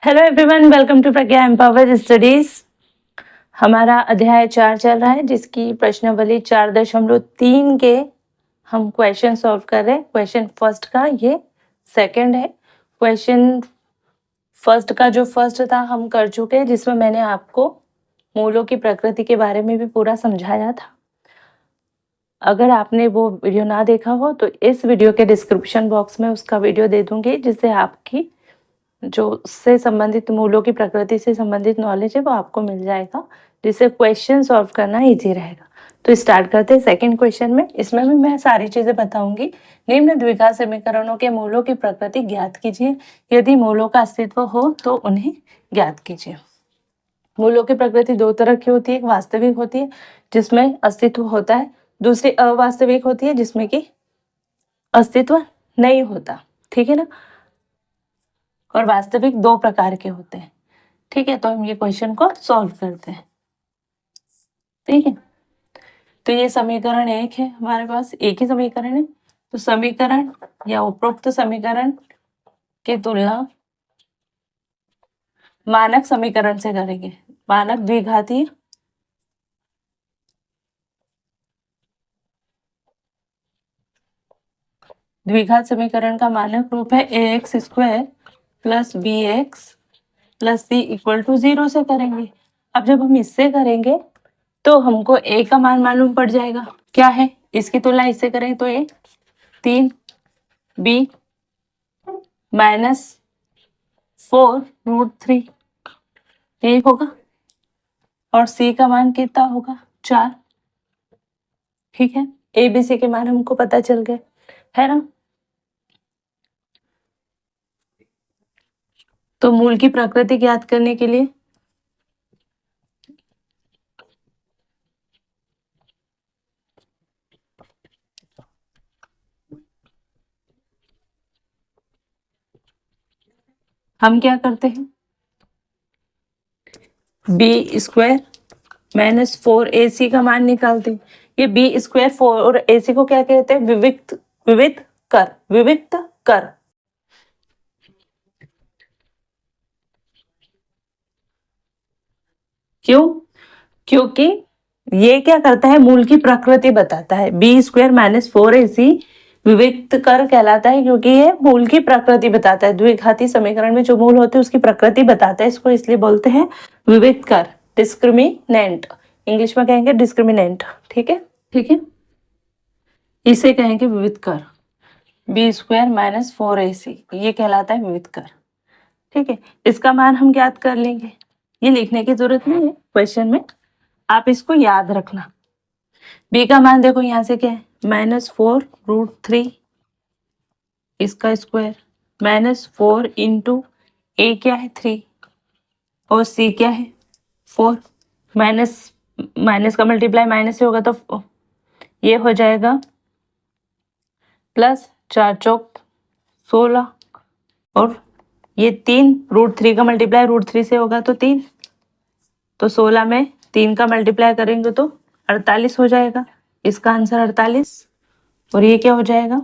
Hello everyone, welcome to Pragya empower studies. हमारा अध्याय 4 चल रहा है, जिसकी प्रश्नावली 4.3 के हम क्वेश्चन सॉल्व कर रहे हैं। क्वेश्चन फर्स्ट का ये सेकंड है। क्वेश्चन फर्स्ट का जो फर्स्ट था हम कर चुके हैं, जिसमें मैंने आपको मूलों की प्रकृति के बारे में भी पूरा समझाया था। अगर आपने वो वीडियो ना देखा हो तो इस वीडियो के डिस्क्रिप्शन बॉक्स में उसका वीडियो दे दूंगी, जिससे आपकी जो से संबंधित मूलों की प्रकृति से संबंधित नॉलेज है वो आपको मिल जाएगा, जिससे क्वेश्चन सॉल्व करना इजी रहेगा। तो स्टार्ट करते हैं सेकंड क्वेश्चन में। इसमें भी मैं सारी चीजें बताऊंगी। निम्न द्विघात समीकरणों के मूलों की प्रकृति ज्ञात कीजिए। यदि मूलों का अस्तित्व हो तो उन्हें ज्ञात कीजिए। मूलों की प्रकृति दो तरह की होती है। एक वास्तविक होती है जिसमें अस्तित्व होता है, दूसरी अवास्तविक होती है जिसमें कि अस्तित्व नहीं होता। ठीक है ना। और वास्तविक दो प्रकार के होते हैं। ठीक है, तो हम ये क्वेश्चन को सॉल्व करते हैं। ठीक है, तो ये समीकरण एक है, हमारे पास एक ही समीकरण है। तो समीकरण या उपरोक्त समीकरण की तुलना मानक समीकरण से करेंगे। मानक द्विघातीय द्विघात समीकरण का मानक रूप है ax² plus bx plus c equal to 0 से करेंगे। अब जब हम इससे करेंगे तो हमको a का मान मालूम पड़ जाएगा। क्या है? इसकी तुलना इससे करें तो a 3 b माइनस 4√3 यही होगा, और c का मान कितना होगा? 4। ठीक है, a b c के मान हमको पता चल गए, है ना। तो मूल की प्रकृति ज्ञात करने के लिए हम क्या करते हैं? b² माइनस 4ac का मान निकालते हैं। ये b² 4ac को क्या कहते हैं? विविक्त कर। क्यों? क्योंकि ये क्या करता है? मूल की प्रकृति बताता है। b² माइनस 4ac विविक्त कर कहलाता है, क्योंकि ये मूल की प्रकृति बताता है। द्विघाती समीकरण में जो मूल होते हैं उसकी प्रकृति बताता है, इसको इसलिए बोलते हैं विविक्त कर, डिस्क्रिमिनेंट। इंग्लिश में कहेंगे डिस्क्रिमिनेंट। ठीक है, ठीक है, इसे कहेंगे विविक्त कर। b² माइनस 4ac ये कहलाता है विविक्त कर। ठीक है, इसका मान हम ज्ञात कर लेंगे। ये लिखने की जरूरत नहीं है क्वेश्चन में, आप इसको याद रखना। b का मान देखो यहाँ से क्या है? माइनस 4√3 इसका स्क्वायर माइनस 4 इंटू a क्या है? 3 और c क्या है? 4। माइनस का मल्टीप्लाई माइनस से होगा तो ये हो जाएगा प्लस 4 चौक 16, और ये 3√3 का मल्टीप्लाई √3 से होगा तो 3, तो 16 में 3 का मल्टीप्लाई करेंगे तो 48 हो जाएगा। इसका आंसर 48, और ये क्या हो जाएगा?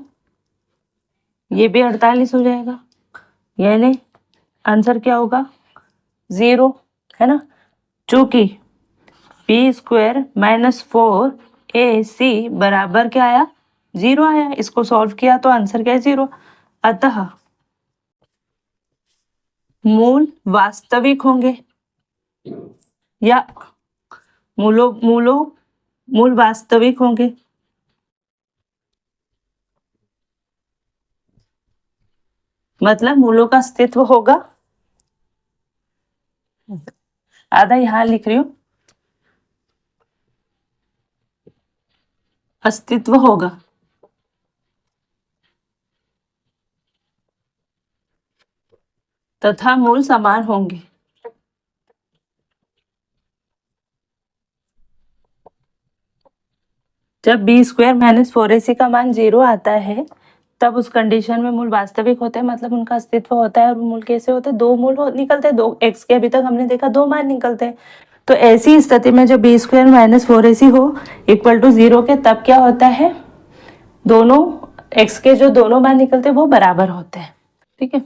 ये भी 48 हो जाएगा। यानी आंसर क्या होगा? 0, है ना। चूंकि b² माइनस 4ac बराबर क्या आया? 0 आया। इसको सॉल्व किया तो आंसर क्या है? 0। अतः मूल वास्तविक होंगे या मूल वास्तविक होंगे। मतलब मूलों का अस्तित्व होगा। आधा यहां लिख रही हूं, अस्तित्व होगा। तथा मूल समान होंगे। जब b² माइनस 4ac का मान 0 आता है तब उस कंडीशन में मूल वास्तविक होते हैं, मतलब उनका अस्तित्व होता है। और मूल कैसे होते हैं? दो मूल निकलते हैं। दो x के अभी तक हमने देखा दो मान निकलते हैं। तो ऐसी स्थिति में जब b² माइनस 4ac हो इक्वल टू 0 के, तब क्या होता है? दोनों x के जो दोनों मान निकलते हैं वो बराबर होते हैं। ठीक है।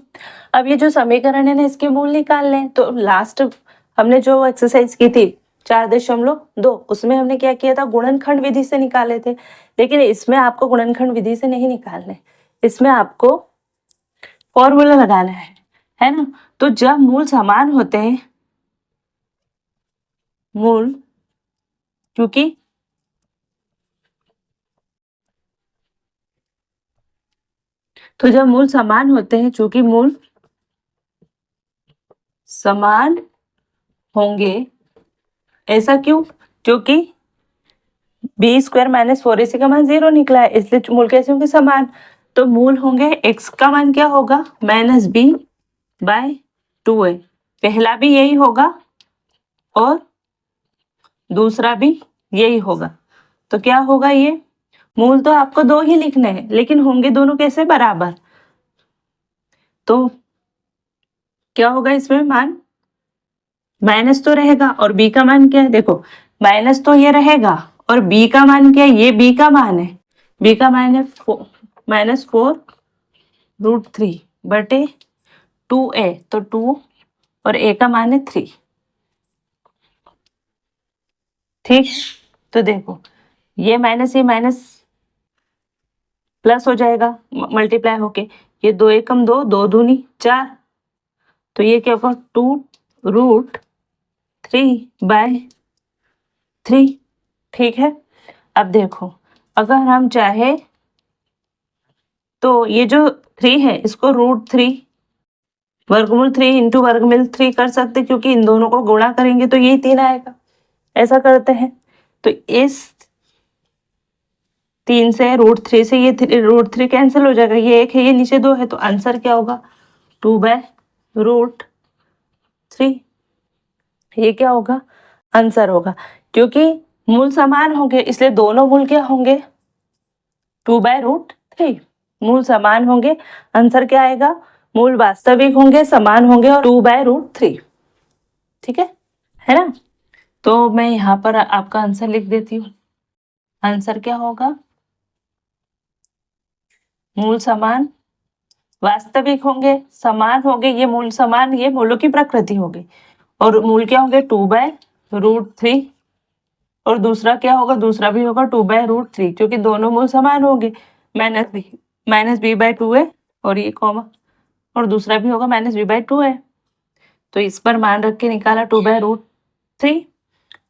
अब ये जो समीकरण है ना, इसके मूल निकाल लें। तो लास्ट हमने जो एक्सरसाइज की थी 4.2, उसमें हमने क्या किया था, गुणनखंड विधि से निकाले थे। लेकिन इसमें आपको गुणनखंड विधि से नहीं निकालने, इसमें आपको फॉर्मूला लगाना है ना। तो जब मूल समान होते हैं, मूल क्योंकि तो जब मूल समान होते हैं, चूंकि मूल समान होंगे, ऐसा क्यों, क्योंकि b² - 4ac का मान 0 निकला है, इसलिए मूल कैसे होंगे, समान। तो मूल होंगे, x का मान क्या होगा, -b/2a। पहला भी यही होगा और दूसरा भी यही होगा। तो क्या होगा, ये मूल तो आपको 2 ही लिखने हैं, लेकिन होंगे दोनों कैसे, बराबर। तो क्या होगा, इसमें मान माइनस तो रहेगा और b का मान क्या है, देखो माइनस तो ये रहेगा और b का मान क्या है, ये b का मान है। b का मान है -4√3/2a, तो 2 और a का मान है 3। ठीक, तो देखो ये माइनस प्लस हो जाएगा, मल्टीप्लाई होके, ये 2 एकम 2, 2 दूनी 4, तो ये क्या होगा, 2√3/3। ठीक है। अब देखो, अगर हम चाहे तो ये जो 3 है, इसको √3 वर्गमूल 3 इंटू वर्गमूल 3 कर सकते, क्योंकि इन दोनों को गुणा करेंगे तो यही 3 आएगा। ऐसा करते हैं, तो इस 3 से √3 से ये √3 कैंसिल हो जाएगा, ये 1 है, ये नीचे 2 है, तो आंसर क्या होगा, 2/√3। ये क्या होगा, आंसर होगा। क्योंकि मूल समान होंगे, इसलिए दोनों मूल क्या होंगे, 2/√3। मूल समान होंगे, आंसर क्या आएगा, मूल वास्तविक होंगे, समान होंगे और 2/√3। ठीक है ना। तो मैं यहाँ पर आपका आंसर लिख देती हूँ। आंसर क्या होगा, मूल समान वास्तविक होंगे, समान होंगे, ये मूल समान, ये मूलों की प्रकृति होगी, और मूल क्या होंगे, 2/√3। और दूसरा क्या होगा, दूसरा भी होगा 2/√3, क्योंकि दोनों मूल समान होंगे। -b/2a और ये कॉमा, और दूसरा भी होगा -b/2a। तो इस पर मान रख के निकाला 2/√3,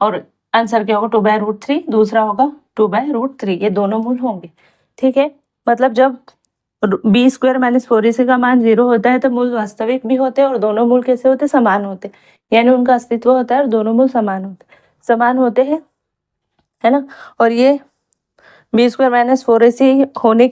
और आंसर क्या होगा, 2/√3, दूसरा होगा 2/√3, ये दोनों मूल होंगे। ठीक है। मतलब जब b² - 4ac का मान 0 होता है, तो मूल वास्तविक भी होते हैं और दोनों मूल कैसे होते हैं, समान होते हैं, यानी उनका अस्तित्व होता है और दोनों मूल समान होते हैं, है ना। और ये b² - 4ac होने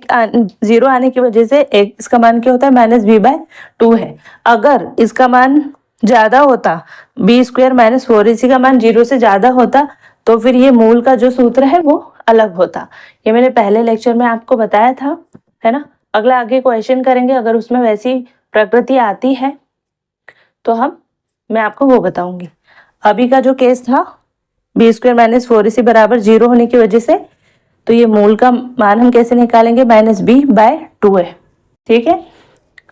0 आने की वजह से एक इसका मान क्या होता है, -b/2 है। अगर इसका मान ज्यादा होता, b² - 4ac का मान 0 से ज्यादा होता, तो फिर ये मूल का जो सूत्र है वो अलग होता। ये मैंने पहले लेक्चर में आपको बताया था, है ना। अगला आगे क्वेश्चन करेंगे, अगर उसमें वैसी प्रकृति आती है तो मैं आपको वो बताऊंगी। अभी का जो केस था, b² - 4ac बराबर 0 होने की वजह से, तो ये मूल का मान हम कैसे निकालेंगे, -b/2 है। ठीक है।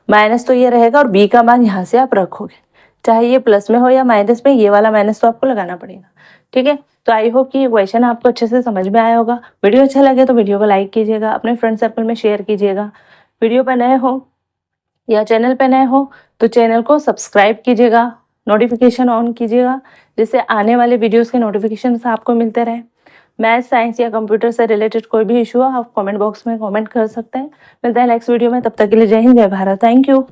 माइनस तो ये रहेगा और b का मान यहाँ से आप रखोगे, चाहे ये प्लस में हो या माइनस में, ये वाला माइनस तो आपको लगाना पड़ेगा। ठीक है। तो आई होप कि ये क्वेश्चन आपको अच्छे से समझ में आया होगा। वीडियो अच्छा लगे तो वीडियो को लाइक कीजिएगा, अपने फ्रेंड सर्कल में शेयर कीजिएगा। वीडियो पर नए हो या चैनल पर नए हो तो चैनल को सब्सक्राइब कीजिएगा, नोटिफिकेशन ऑन कीजिएगा, जिससे आने वाले वीडियोस के नोटिफिकेशन आपको मिलते रहे। मैथ, साइंस या कंप्यूटर से रिलेटेड कोई भी इशू हो, आप कमेंट बॉक्स में कमेंट कर सकते हैं। मिलते हैं नेक्स्ट वीडियो में, तब तक के लिए जय हिंद, जय भारत, थैंक यू।